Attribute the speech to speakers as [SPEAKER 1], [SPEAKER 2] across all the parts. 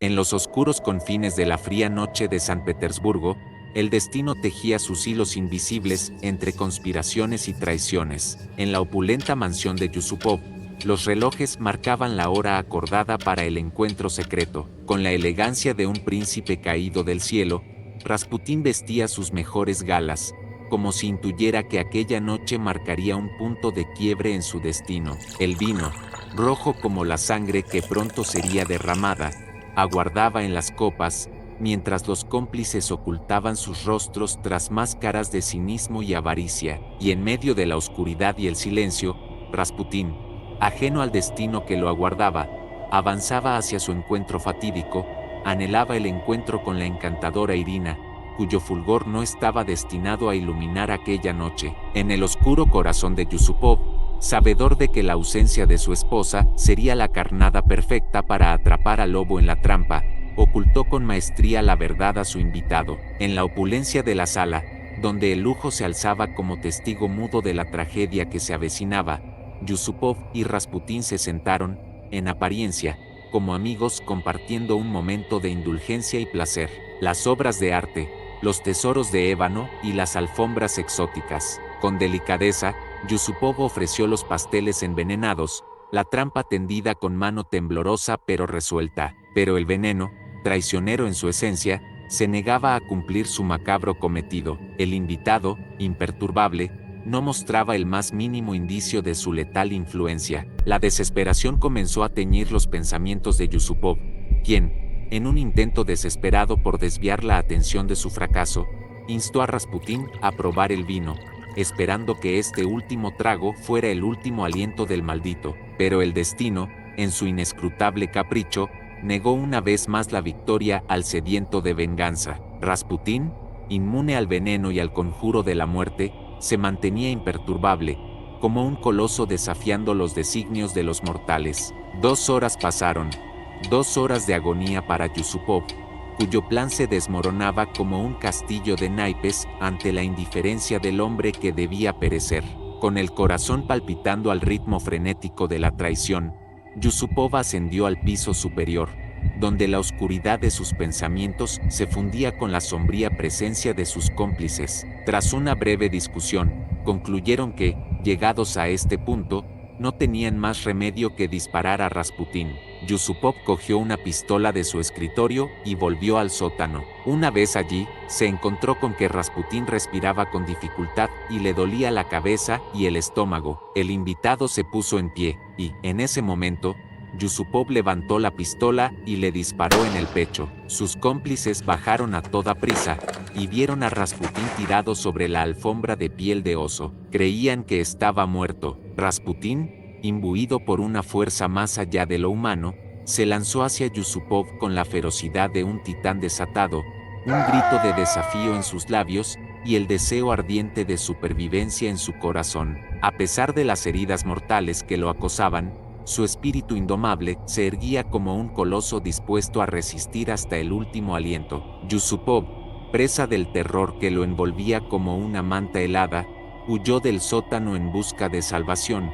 [SPEAKER 1] En los oscuros confines de la fría noche de San Petersburgo, el destino tejía sus hilos invisibles entre conspiraciones y traiciones. En la opulenta mansión de Yusupov, los relojes marcaban la hora acordada para el encuentro secreto. Con la elegancia de un príncipe caído del cielo, Rasputín vestía sus mejores galas, como si intuyera que aquella noche marcaría un punto de quiebre en su destino. El vino, rojo como la sangre que pronto sería derramada, aguardaba en las copas, mientras los cómplices ocultaban sus rostros tras máscaras de cinismo y avaricia, y en medio de la oscuridad y el silencio, Rasputín, ajeno al destino que lo aguardaba, avanzaba hacia su encuentro fatídico, anhelaba el encuentro con la encantadora Irina, cuyo fulgor no estaba destinado a iluminar aquella noche. En el oscuro corazón de Yusupov, sabedor de que la ausencia de su esposa sería la carnada perfecta para atrapar al lobo en la trampa, ocultó con maestría la verdad a su invitado. En la opulencia de la sala, donde el lujo se alzaba como testigo mudo de la tragedia que se avecinaba, Yusupov y Rasputín se sentaron, en apariencia, como amigos compartiendo un momento de indulgencia y placer. Las obras de arte, los tesoros de ébano y las alfombras exóticas. Con delicadeza, Yusupov ofreció los pasteles envenenados, la trampa tendida con mano temblorosa pero resuelta, pero el veneno, traicionero en su esencia, se negaba a cumplir su macabro cometido. El invitado, imperturbable, no mostraba el más mínimo indicio de su letal influencia. La desesperación comenzó a teñir los pensamientos de Yusupov, quien, en un intento desesperado por desviar la atención de su fracaso, instó a Rasputín a probar el vino, esperando que este último trago fuera el último aliento del maldito. Pero el destino, en su inescrutable capricho, negó una vez más la victoria al sediento de venganza. Rasputín, inmune al veneno y al conjuro de la muerte, se mantenía imperturbable, como un coloso desafiando los designios de los mortales. 2 horas pasaron, 2 horas de agonía para Yusupov, cuyo plan se desmoronaba como un castillo de naipes ante la indiferencia del hombre que debía perecer. Con el corazón palpitando al ritmo frenético de la traición, Yusupov ascendió al piso superior, donde la oscuridad de sus pensamientos se fundía con la sombría presencia de sus cómplices. Tras una breve discusión, concluyeron que, llegados a este punto, no tenían más remedio que disparar a Rasputín. Yusupov cogió una pistola de su escritorio y volvió al sótano. Una vez allí, se encontró con que Rasputín respiraba con dificultad y le dolía la cabeza y el estómago. El invitado se puso en pie, y, en ese momento, Yusupov levantó la pistola y le disparó en el pecho. Sus cómplices bajaron a toda prisa y vieron a Rasputín tirado sobre la alfombra de piel de oso. Creían que estaba muerto. Rasputín, imbuido por una fuerza más allá de lo humano, se lanzó hacia Yusupov con la ferocidad de un titán desatado, un grito de desafío en sus labios y el deseo ardiente de supervivencia en su corazón. A pesar de las heridas mortales que lo acosaban, su espíritu indomable se erguía como un coloso dispuesto a resistir hasta el último aliento. Yusupov, presa del terror que lo envolvía como una manta helada, huyó del sótano en busca de salvación,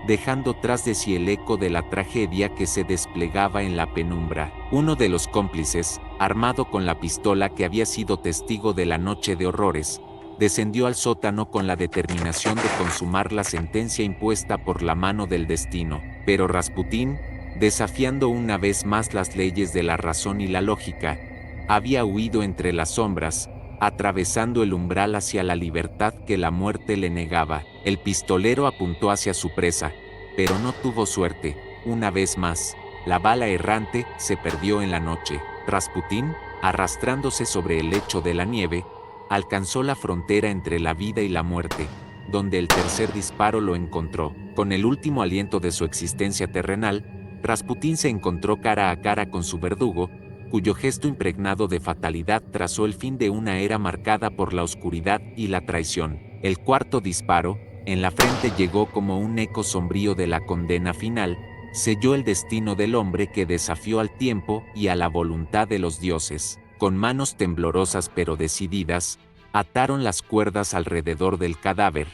[SPEAKER 1] dejando tras de sí el eco de la tragedia que se desplegaba en la penumbra. Uno de los cómplices, armado con la pistola que había sido testigo de la noche de horrores, descendió al sótano con la determinación de consumar la sentencia impuesta por la mano del destino. Pero Rasputín, desafiando una vez más las leyes de la razón y la lógica, había huido entre las sombras, atravesando el umbral hacia la libertad que la muerte le negaba. El pistolero apuntó hacia su presa, pero no tuvo suerte. Una vez más, la bala errante se perdió en la noche. Rasputín, arrastrándose sobre el lecho de la nieve, alcanzó la frontera entre la vida y la muerte, donde el tercer disparo lo encontró. Con el último aliento de su existencia terrenal, Rasputín se encontró cara a cara con su verdugo, cuyo gesto impregnado de fatalidad trazó el fin de una era marcada por la oscuridad y la traición. El cuarto disparo, en la frente, llegó como un eco sombrío de la condena final, selló el destino del hombre que desafió al tiempo y a la voluntad de los dioses. Con manos temblorosas pero decididas, ataron las cuerdas alrededor del cadáver,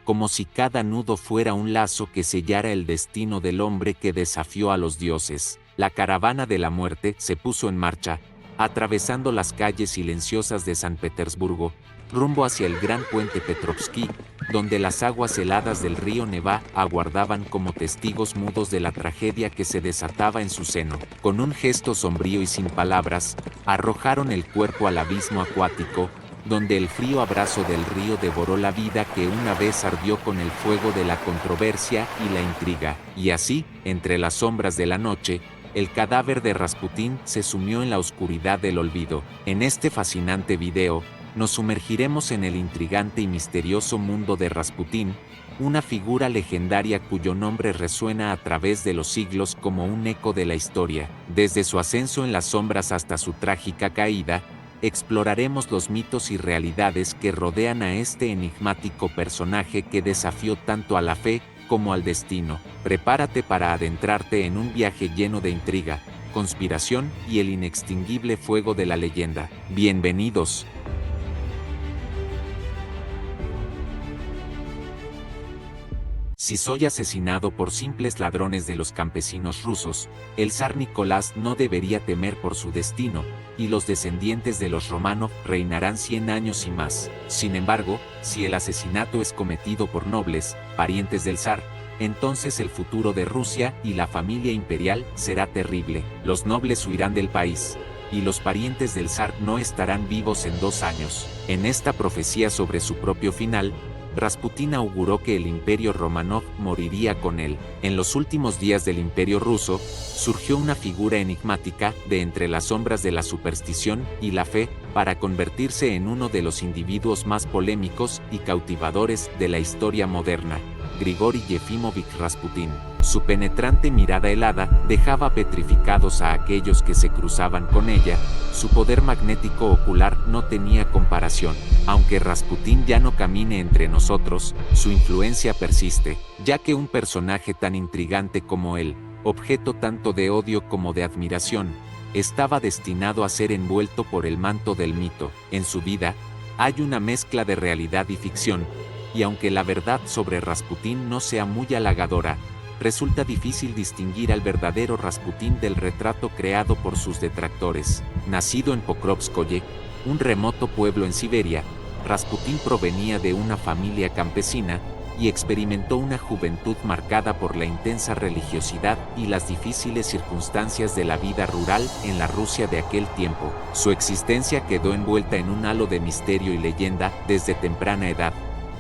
[SPEAKER 1] como si cada nudo fuera un lazo que sellara el destino del hombre que desafió a los dioses. La caravana de la muerte se puso en marcha, atravesando las calles silenciosas de San Petersburgo, rumbo hacia el gran puente Petrovsky, donde las aguas heladas del río Neva aguardaban como testigos mudos de la tragedia que se desataba en su seno. Con un gesto sombrío y sin palabras, arrojaron el cuerpo al abismo acuático, donde el frío abrazo del río devoró la vida que una vez ardió con el fuego de la controversia y la intriga. Y así, entre las sombras de la noche, el cadáver de Rasputín se sumió en la oscuridad del olvido. En este fascinante video, nos sumergiremos en el intrigante y misterioso mundo de Rasputín, una figura legendaria cuyo nombre resuena a través de los siglos como un eco de la historia. Desde su ascenso en las sombras hasta su trágica caída, exploraremos los mitos y realidades que rodean a este enigmático personaje que desafió tanto a la fe como al destino. Prepárate para adentrarte en un viaje lleno de intriga, conspiración y el inextinguible fuego de la leyenda. Bienvenidos. Si soy asesinado por simples ladrones de los campesinos rusos, el zar Nicolás no debería temer por su destino, y los descendientes de los Románov reinarán 100 años y más. Sin embargo, si el asesinato es cometido por nobles, parientes del zar, entonces el futuro de Rusia y la familia imperial será terrible. Los nobles huirán del país, y los parientes del zar no estarán vivos en 2 años. En esta profecía sobre su propio final, Rasputín auguró que el imperio Románov moriría con él. En los últimos días del imperio ruso, surgió una figura enigmática de entre las sombras de la superstición y la fe, para convertirse en uno de los individuos más polémicos y cautivadores de la historia moderna: Grigori Yefimovich Rasputín. Su penetrante mirada helada dejaba petrificados a aquellos que se cruzaban con ella. Su poder magnético ocular no tenía comparación. Aunque Rasputín ya no camine entre nosotros, su influencia persiste, ya que un personaje tan intrigante como él, objeto tanto de odio como de admiración, estaba destinado a ser envuelto por el manto del mito. En su vida, hay una mezcla de realidad y ficción, y aunque la verdad sobre Rasputín no sea muy halagadora, resulta difícil distinguir al verdadero Rasputín del retrato creado por sus detractores. Nacido en Pokrovskoye, un remoto pueblo en Siberia, Rasputín provenía de una familia campesina y experimentó una juventud marcada por la intensa religiosidad y las difíciles circunstancias de la vida rural en la Rusia de aquel tiempo. Su existencia quedó envuelta en un halo de misterio y leyenda desde temprana edad,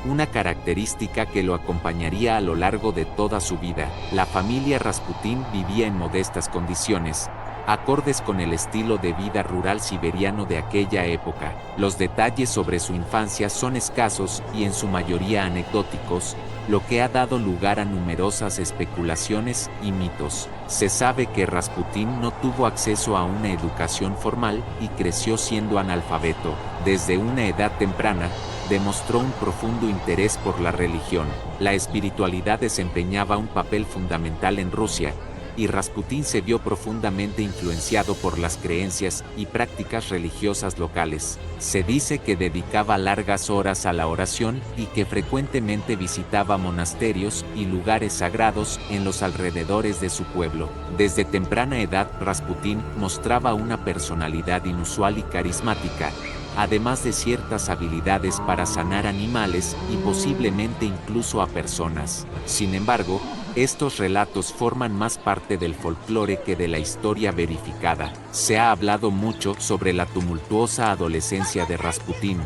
[SPEAKER 1] una característica que lo acompañaría a lo largo de toda su vida. La familia Rasputín vivía en modestas condiciones, acordes con el estilo de vida rural siberiano de aquella época. Los detalles sobre su infancia son escasos y en su mayoría anecdóticos, lo que ha dado lugar a numerosas especulaciones y mitos. Se sabe que Rasputín no tuvo acceso a una educación formal y creció siendo analfabeto. Desde una edad temprana, demostró un profundo interés por la religión. La espiritualidad desempeñaba un papel fundamental en Rusia, y Rasputín se vio profundamente influenciado por las creencias y prácticas religiosas locales. Se dice que dedicaba largas horas a la oración y que frecuentemente visitaba monasterios y lugares sagrados en los alrededores de su pueblo. Desde temprana edad, Rasputín mostraba una personalidad inusual y carismática, además de ciertas habilidades para sanar animales y posiblemente incluso a personas. Sin embargo, estos relatos forman más parte del folclore que de la historia verificada. Se ha hablado mucho sobre la tumultuosa adolescencia de Rasputín,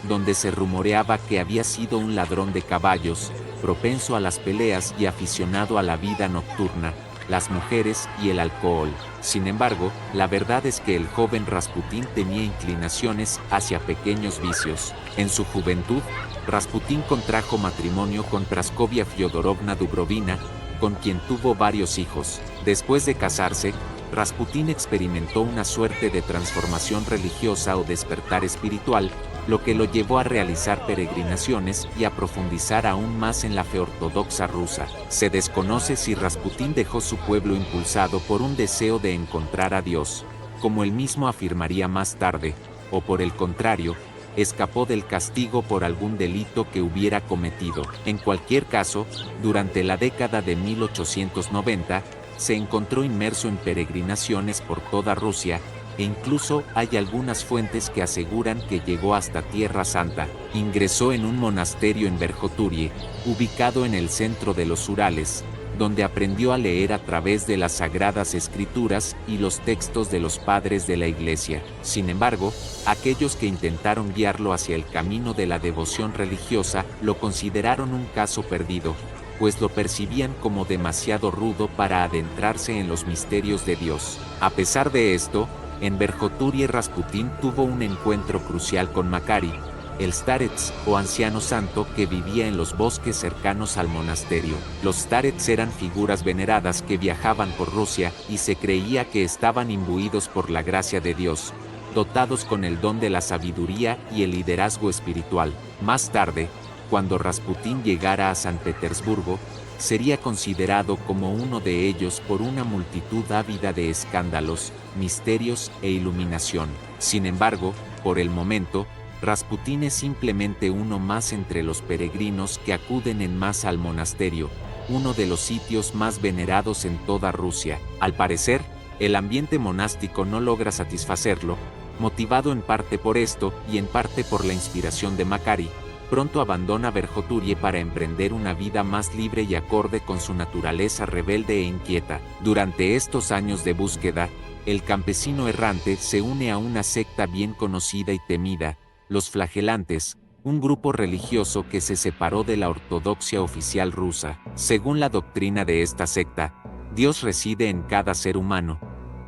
[SPEAKER 1] donde se rumoreaba que había sido un ladrón de caballos, propenso a las peleas y aficionado a la vida nocturna, las mujeres y el alcohol. Sin embargo, la verdad es que el joven Rasputín tenía inclinaciones hacia pequeños vicios. En su juventud, Rasputín contrajo matrimonio con Praskovia Fyodorovna Dubrovina, con quien tuvo varios hijos. Después de casarse, Rasputín experimentó una suerte de transformación religiosa o despertar espiritual, lo que lo llevó a realizar peregrinaciones y a profundizar aún más en la fe ortodoxa rusa. Se desconoce si Rasputín dejó su pueblo impulsado por un deseo de encontrar a Dios, como él mismo afirmaría más tarde, o por el contrario, escapó del castigo por algún delito que hubiera cometido. En cualquier caso, durante la década de 1890, se encontró inmerso en peregrinaciones por toda Rusia, e incluso hay algunas fuentes que aseguran que llegó hasta Tierra Santa. Ingresó en un monasterio en Verjoturie, ubicado en el centro de los Urales, donde aprendió a leer a través de las Sagradas Escrituras y los textos de los padres de la Iglesia. Sin embargo, aquellos que intentaron guiarlo hacia el camino de la devoción religiosa lo consideraron un caso perdido, pues lo percibían como demasiado rudo para adentrarse en los misterios de Dios. A pesar de esto, en Verjoturie Rasputín tuvo un encuentro crucial con Makari, el starets o anciano santo que vivía en los bosques cercanos al monasterio. Los starets eran figuras veneradas que viajaban por Rusia y se creía que estaban imbuidos por la gracia de Dios, dotados con el don de la sabiduría y el liderazgo espiritual. Más tarde, cuando Rasputín llegara a San Petersburgo, sería considerado como uno de ellos por una multitud ávida de escándalos, misterios e iluminación. Sin embargo, por el momento, Rasputín es simplemente uno más entre los peregrinos que acuden en masa al monasterio, uno de los sitios más venerados en toda Rusia. Al parecer, el ambiente monástico no logra satisfacerlo, motivado en parte por esto y en parte por la inspiración de Makari. Pronto abandona Verjoturie para emprender una vida más libre y acorde con su naturaleza rebelde e inquieta. Durante estos años de búsqueda, el campesino errante se une a una secta bien conocida y temida, los Flagelantes, un grupo religioso que se separó de la ortodoxia oficial rusa. Según la doctrina de esta secta, Dios reside en cada ser humano,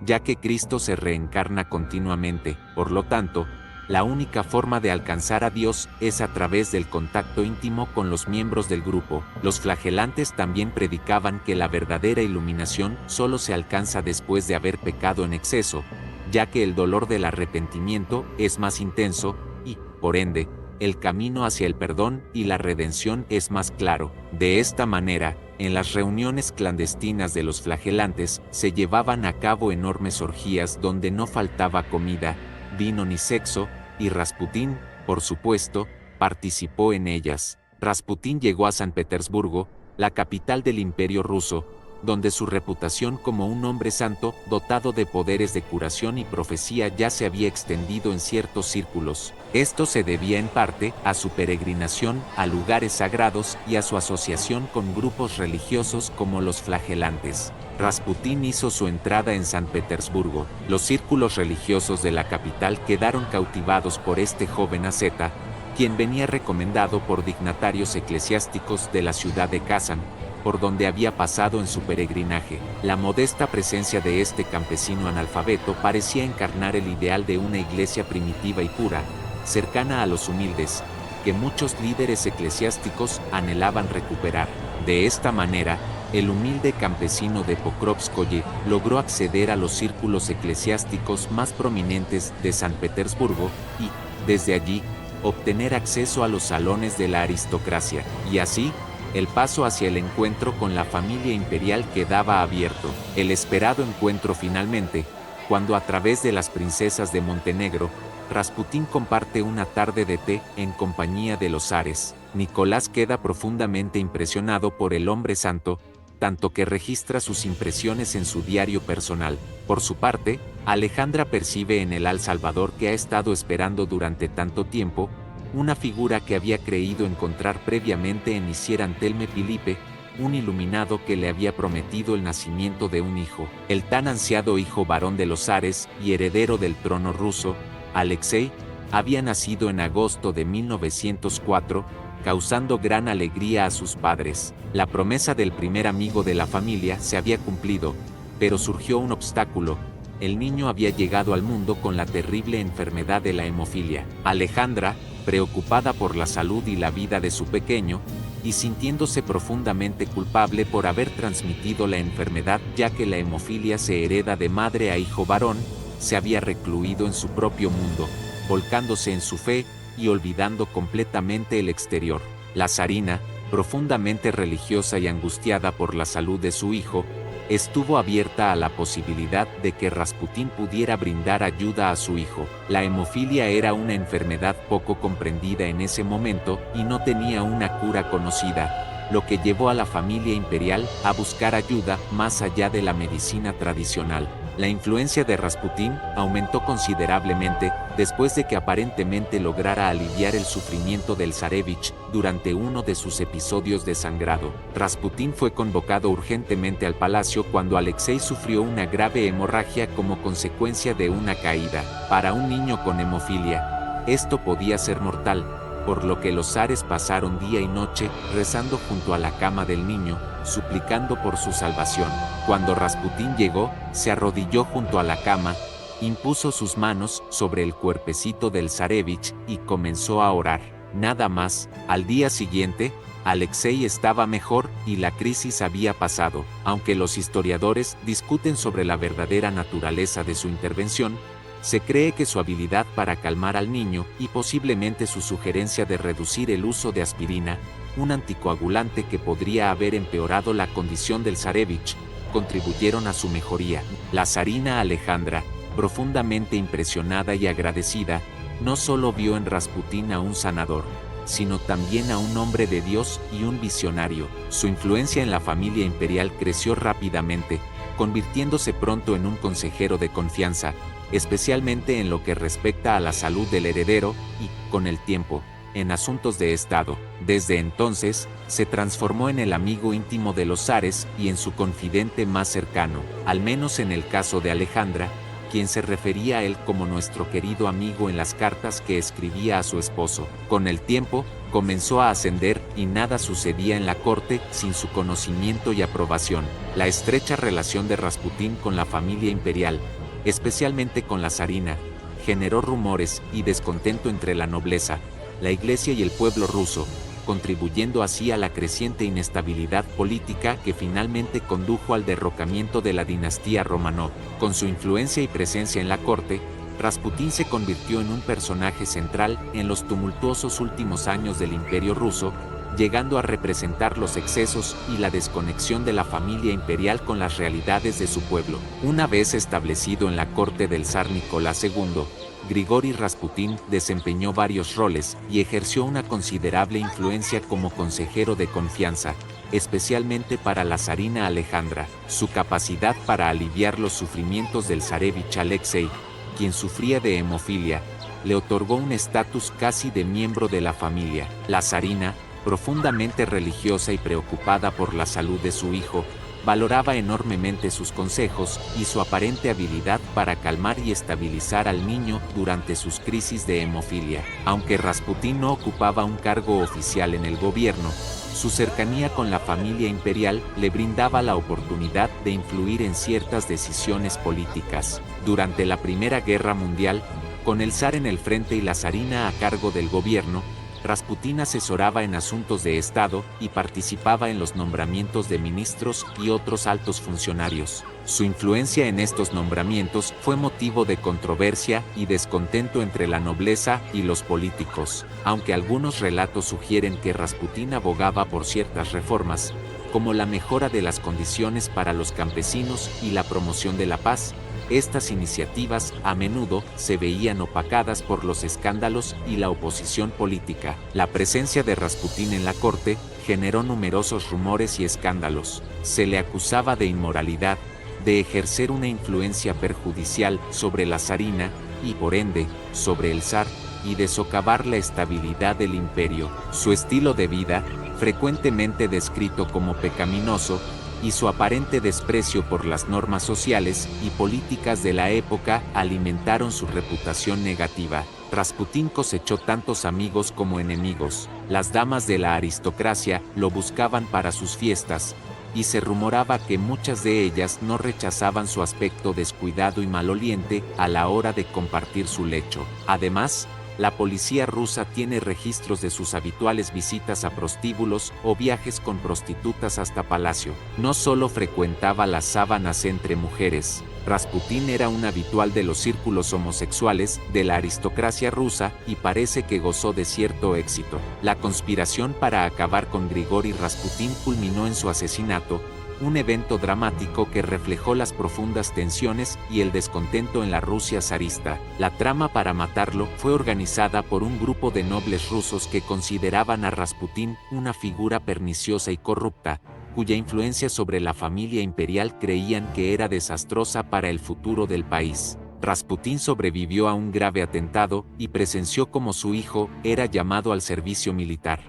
[SPEAKER 1] ya que Cristo se reencarna continuamente. Por lo tanto, la única forma de alcanzar a Dios es a través del contacto íntimo con los miembros del grupo. Los Flagelantes también predicaban que la verdadera iluminación solo se alcanza después de haber pecado en exceso, ya que el dolor del arrepentimiento es más intenso y, por ende, el camino hacia el perdón y la redención es más claro. De esta manera, en las reuniones clandestinas de los Flagelantes se llevaban a cabo enormes orgías donde no faltaba comida, vino ni sexo, y Rasputín, por supuesto, participó en ellas. Rasputín llegó a San Petersburgo, la capital del Imperio ruso, donde su reputación como un hombre santo, dotado de poderes de curación y profecía ya se había extendido en ciertos círculos. Esto se debía en parte a su peregrinación a lugares sagrados y a su asociación con grupos religiosos como los Flagelantes. Rasputín hizo su entrada en San Petersburgo. Los círculos religiosos de la capital quedaron cautivados por este joven asceta, quien venía recomendado por dignatarios eclesiásticos de la ciudad de Kazán, por donde había pasado en su peregrinaje. La modesta presencia de este campesino analfabeto parecía encarnar el ideal de una iglesia primitiva y pura, cercana a los humildes, que muchos líderes eclesiásticos anhelaban recuperar. De esta manera, el humilde campesino de Pokrovskoye logró acceder a los círculos eclesiásticos más prominentes de San Petersburgo y, desde allí, obtener acceso a los salones de la aristocracia, y así, el paso hacia el encuentro con la familia imperial quedaba abierto. El esperado encuentro finalmente, cuando a través de las princesas de Montenegro, Rasputín comparte una tarde de té en compañía de los zares. Nicolás queda profundamente impresionado por el hombre santo, tanto que registra sus impresiones en su diario personal. Por su parte, Alejandra percibe en el Al Salvador que ha estado esperando durante tanto tiempo, una figura que había creído encontrar previamente en Isier Antelme Filipe, un iluminado que le había prometido el nacimiento de un hijo. El tan ansiado hijo varón de los zares y heredero del trono ruso, Alexei, había nacido en agosto de 1904, causando gran alegría a sus padres. La promesa del primer amigo de la familia se había cumplido, pero surgió un obstáculo. El niño había llegado al mundo con la terrible enfermedad de la hemofilia. Alejandra, preocupada por la salud y la vida de su pequeño, y sintiéndose profundamente culpable por haber transmitido la enfermedad, ya que la hemofilia se hereda de madre a hijo varón, se había recluido en su propio mundo, volcándose en su fe y olvidando completamente el exterior. La zarina, profundamente religiosa y angustiada por la salud de su hijo, estuvo abierta a la posibilidad de que Rasputín pudiera brindar ayuda a su hijo. La hemofilia era una enfermedad poco comprendida en ese momento y no tenía una cura conocida. lo que llevó a la familia imperial a buscar ayuda más allá de la medicina tradicional. La influencia de Rasputín aumentó considerablemente después de que aparentemente lograra aliviar el sufrimiento del zarevich durante uno de sus episodios de sangrado. Rasputín fue convocado urgentemente al palacio cuando Alexei sufrió una grave hemorragia como consecuencia de una caída. Para un niño con hemofilia, esto podía ser mortal, por lo que los zares pasaron día y noche rezando junto a la cama del niño, suplicando por su salvación. Cuando Rasputín llegó, se arrodilló junto a la cama, impuso sus manos sobre el cuerpecito del zarevich y comenzó a orar. Nada más. Al día siguiente, Alexei estaba mejor y la crisis había pasado. Aunque los historiadores discuten sobre la verdadera naturaleza de su intervención, se cree que su habilidad para calmar al niño y posiblemente su sugerencia de reducir el uso de aspirina, un anticoagulante que podría haber empeorado la condición del zarevich, contribuyeron a su mejoría. La zarina Alejandra, profundamente impresionada y agradecida, no solo vio en Rasputín a un sanador, sino también a un hombre de Dios y un visionario. Su influencia en la familia imperial creció rápidamente, convirtiéndose pronto en un consejero de confianza, especialmente en lo que respecta a la salud del heredero y, con el tiempo, en asuntos de Estado. Desde entonces, se transformó en el amigo íntimo de los zares y en su confidente más cercano, al menos en el caso de Alejandra, quien se refería a él como nuestro querido amigo en las cartas que escribía a su esposo. Con el tiempo, comenzó a ascender y nada sucedía en la corte sin su conocimiento y aprobación. La estrecha relación de Rasputín con la familia imperial, especialmente con la zarina, generó rumores y descontento entre la nobleza, la iglesia y el pueblo ruso, contribuyendo así a la creciente inestabilidad política que finalmente condujo al derrocamiento de la dinastía Romanov. Con su influencia y presencia en la corte, Rasputín se convirtió en un personaje central en los tumultuosos últimos años del Imperio ruso, llegando a representar los excesos y la desconexión de la familia imperial con las realidades de su pueblo. Una vez establecido en la corte del zar Nicolás II, Grigori Rasputín desempeñó varios roles y ejerció una considerable influencia como consejero de confianza, especialmente para la zarina Alejandra. Su capacidad para aliviar los sufrimientos del zarevich Alexei, quien sufría de hemofilia, le otorgó un estatus casi de miembro de la familia. La zarina, profundamente religiosa y preocupada por la salud de su hijo, valoraba enormemente sus consejos y su aparente habilidad para calmar y estabilizar al niño durante sus crisis de hemofilia. Aunque Rasputín no ocupaba un cargo oficial en el gobierno, su cercanía con la familia imperial le brindaba la oportunidad de influir en ciertas decisiones políticas. Durante la Primera Guerra Mundial, con el zar en el frente y la zarina a cargo del gobierno, Rasputín asesoraba en asuntos de Estado y participaba en los nombramientos de ministros y otros altos funcionarios. Su influencia en estos nombramientos fue motivo de controversia y descontento entre la nobleza y los políticos, aunque algunos relatos sugieren que Rasputín abogaba por ciertas reformas, como la mejora de las condiciones para los campesinos y la promoción de la paz. Estas iniciativas a menudo se veían opacadas por los escándalos y la oposición política. La presencia de Rasputín en la corte generó numerosos rumores y escándalos. Se le acusaba de inmoralidad, de ejercer una influencia perjudicial sobre la zarina y, por ende, sobre el zar, y de socavar la estabilidad del imperio. Su estilo de vida, frecuentemente descrito como pecaminoso, y su aparente desprecio por las normas sociales y políticas de la época alimentaron su reputación negativa. Rasputín cosechó tantos amigos como enemigos. Las damas de la aristocracia lo buscaban para sus fiestas, y se rumoraba que muchas de ellas no rechazaban su aspecto descuidado y maloliente a la hora de compartir su lecho. Además, la policía rusa tiene registros de sus habituales visitas a prostíbulos o viajes con prostitutas hasta palacio. No solo frecuentaba las sábanas entre mujeres, Rasputín era un habitual de los círculos homosexuales de la aristocracia rusa y parece que gozó de cierto éxito. La conspiración para acabar con Grigori Rasputín culminó en su asesinato, un evento dramático que reflejó las profundas tensiones y el descontento en la Rusia zarista. La trama para matarlo fue organizada por un grupo de nobles rusos que consideraban a Rasputín una figura perniciosa y corrupta, cuya influencia sobre la familia imperial creían que era desastrosa para el futuro del país. Rasputín sobrevivió a un grave atentado y presenció cómo su hijo era llamado al servicio militar,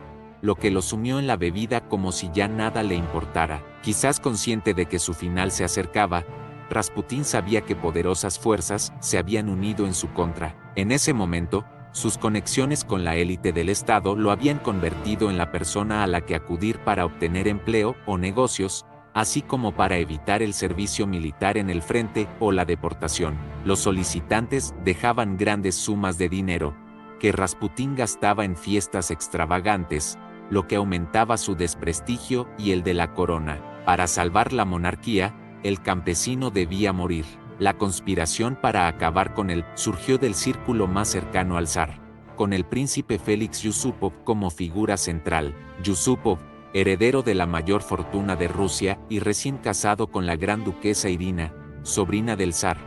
[SPEAKER 1] lo que lo sumió en la bebida como si ya nada le importara. Quizás consciente de que su final se acercaba, Rasputín sabía que poderosas fuerzas se habían unido en su contra. En ese momento, sus conexiones con la élite del Estado lo habían convertido en la persona a la que acudir para obtener empleo o negocios, así como para evitar el servicio militar en el frente o la deportación. Los solicitantes dejaban grandes sumas de dinero, que Rasputín gastaba en fiestas extravagantes, lo que aumentaba su desprestigio y el de la corona. Para salvar la monarquía, el campesino debía morir. La conspiración para acabar con él surgió del círculo más cercano al zar, con el príncipe Félix Yusupov como figura central. Yusupov, heredero de la mayor fortuna de Rusia y recién casado con la gran duquesa Irina, sobrina del zar,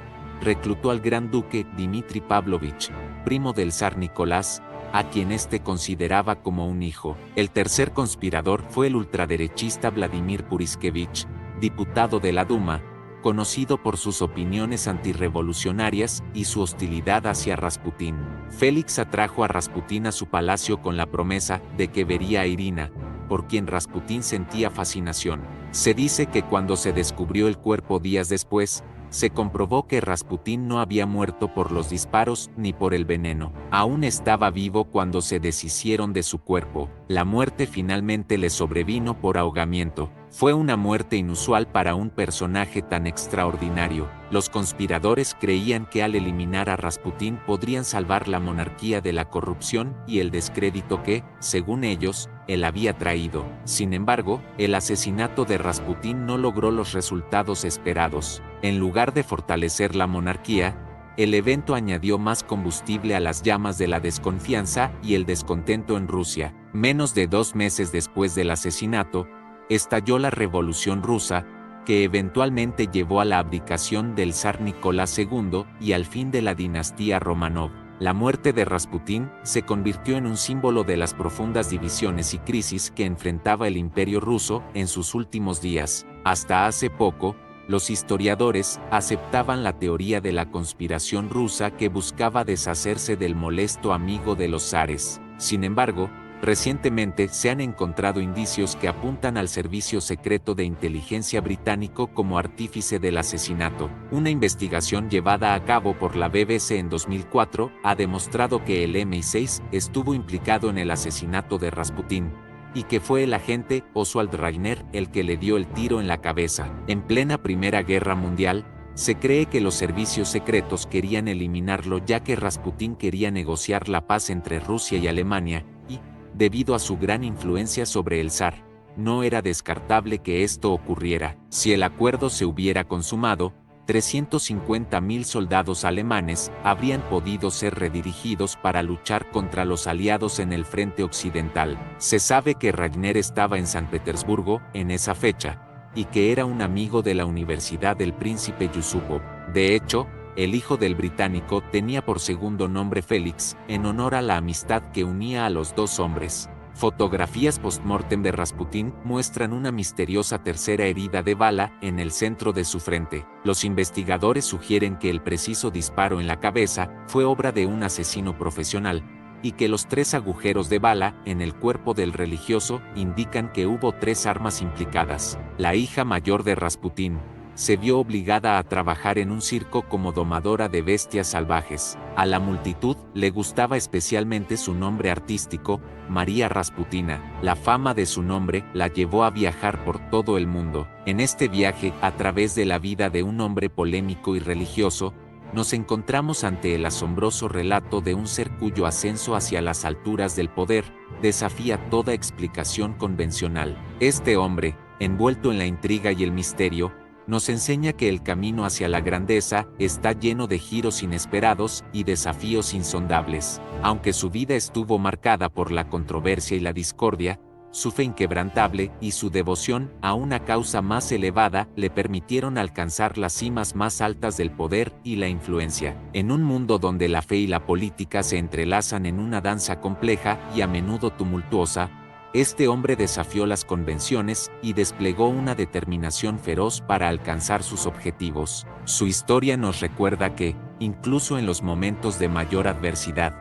[SPEAKER 1] reclutó al gran duque Dmitri Pavlovich, primo del zar Nicolás, a quien éste consideraba como un hijo. El tercer conspirador fue el ultraderechista Vladimir Puriskevich, diputado de la Duma, conocido por sus opiniones antirrevolucionarias y su hostilidad hacia Rasputín. Félix atrajo a Rasputín a su palacio con la promesa de que vería a Irina, por quien Rasputín sentía fascinación. Se dice que cuando se descubrió el cuerpo días después, se comprobó que Rasputín no había muerto por los disparos ni por el veneno. Aún estaba vivo cuando se deshicieron de su cuerpo. La muerte finalmente le sobrevino por ahogamiento. Fue una muerte inusual para un personaje tan extraordinario. Los conspiradores creían que al eliminar a Rasputín podrían salvar la monarquía de la corrupción y el descrédito que, según ellos, él había traído. Sin embargo, el asesinato de Rasputín no logró los resultados esperados. En lugar de fortalecer la monarquía, el evento añadió más combustible a las llamas de la desconfianza y el descontento en Rusia. Menos de 2 meses después del asesinato, estalló la Revolución Rusa, que eventualmente llevó a la abdicación del zar Nicolás II y al fin de la dinastía Romanov. La muerte de Rasputín se convirtió en un símbolo de las profundas divisiones y crisis que enfrentaba el Imperio ruso en sus últimos días. Hasta hace poco, los historiadores aceptaban la teoría de la conspiración rusa que buscaba deshacerse del molesto amigo de los zares. Sin embargo, recientemente se han encontrado indicios que apuntan al servicio secreto de inteligencia británico como artífice del asesinato. Una investigación llevada a cabo por la BBC en 2004 ha demostrado que el MI6 estuvo implicado en el asesinato de Rasputín, y que fue el agente Oswald Reiner el que le dio el tiro en la cabeza. En plena Primera Guerra Mundial, se cree que los servicios secretos querían eliminarlo ya que Rasputín quería negociar la paz entre Rusia y Alemania, y, debido a su gran influencia sobre el zar, no era descartable que esto ocurriera. Si el acuerdo se hubiera consumado, 350.000 soldados alemanes habrían podido ser redirigidos para luchar contra los aliados en el frente occidental. Se sabe que Reiner estaba en San Petersburgo en esa fecha, y que era un amigo de la Universidad del Príncipe Yusupov. De hecho, el hijo del británico tenía por segundo nombre Félix, en honor a la amistad que unía a los dos hombres. Fotografías post-mortem de Rasputín muestran una misteriosa tercera herida de bala en el centro de su frente. Los investigadores sugieren que el preciso disparo en la cabeza fue obra de un asesino profesional, y que los 3 agujeros de bala en el cuerpo del religioso indican que hubo 3 armas implicadas. La hija mayor de Rasputín se vio obligada a trabajar en un circo como domadora de bestias salvajes. A la multitud le gustaba especialmente su nombre artístico, María Rasputina. La fama de su nombre la llevó a viajar por todo el mundo. En este viaje, a través de la vida de un hombre polémico y religioso, nos encontramos ante el asombroso relato de un ser cuyo ascenso hacia las alturas del poder desafía toda explicación convencional. Este hombre, envuelto en la intriga y el misterio, nos enseña que el camino hacia la grandeza está lleno de giros inesperados y desafíos insondables. Aunque su vida estuvo marcada por la controversia y la discordia, su fe inquebrantable y su devoción a una causa más elevada le permitieron alcanzar las cimas más altas del poder y la influencia. En un mundo donde la fe y la política se entrelazan en una danza compleja y a menudo tumultuosa, este hombre desafió las convenciones y desplegó una determinación feroz para alcanzar sus objetivos. Su historia nos recuerda que, incluso en los momentos de mayor adversidad,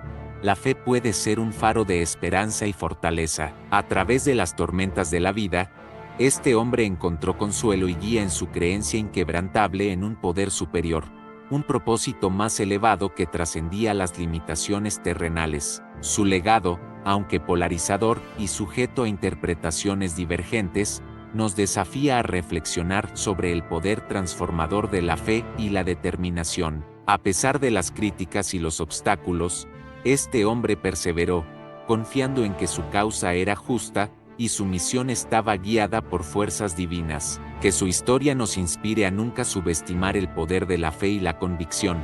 [SPEAKER 1] la fe puede ser un faro de esperanza y fortaleza. A través de las tormentas de la vida, este hombre encontró consuelo y guía en su creencia inquebrantable en un poder superior, un propósito más elevado que trascendía las limitaciones terrenales. Su legado, aunque polarizador y sujeto a interpretaciones divergentes, nos desafía a reflexionar sobre el poder transformador de la fe y la determinación. A pesar de las críticas y los obstáculos, este hombre perseveró, confiando en que su causa era justa y su misión estaba guiada por fuerzas divinas. Que su historia nos inspire a nunca subestimar el poder de la fe y la convicción,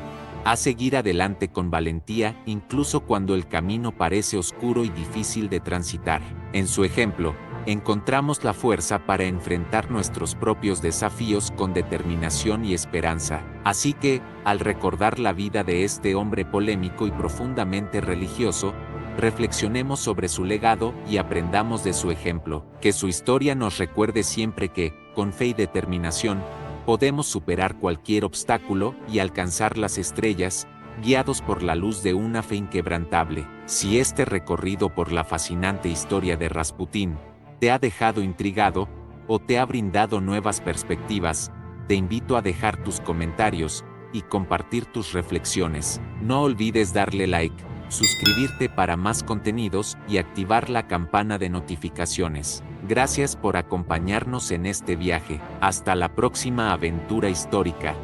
[SPEAKER 1] a seguir adelante con valentía incluso cuando el camino parece oscuro y difícil de transitar. En su ejemplo, encontramos la fuerza para enfrentar nuestros propios desafíos con determinación y esperanza. Así que, al recordar la vida de este hombre polémico y profundamente religioso, reflexionemos sobre su legado y aprendamos de su ejemplo. Que su historia nos recuerde siempre que, con fe y determinación, podemos superar cualquier obstáculo y alcanzar las estrellas, guiados por la luz de una fe inquebrantable. Si este recorrido por la fascinante historia de Rasputín te ha dejado intrigado o te ha brindado nuevas perspectivas, te invito a dejar tus comentarios y compartir tus reflexiones. No olvides darle like, suscribirte para más contenidos y activar la campana de notificaciones. Gracias por acompañarnos en este viaje. Hasta la próxima aventura histórica.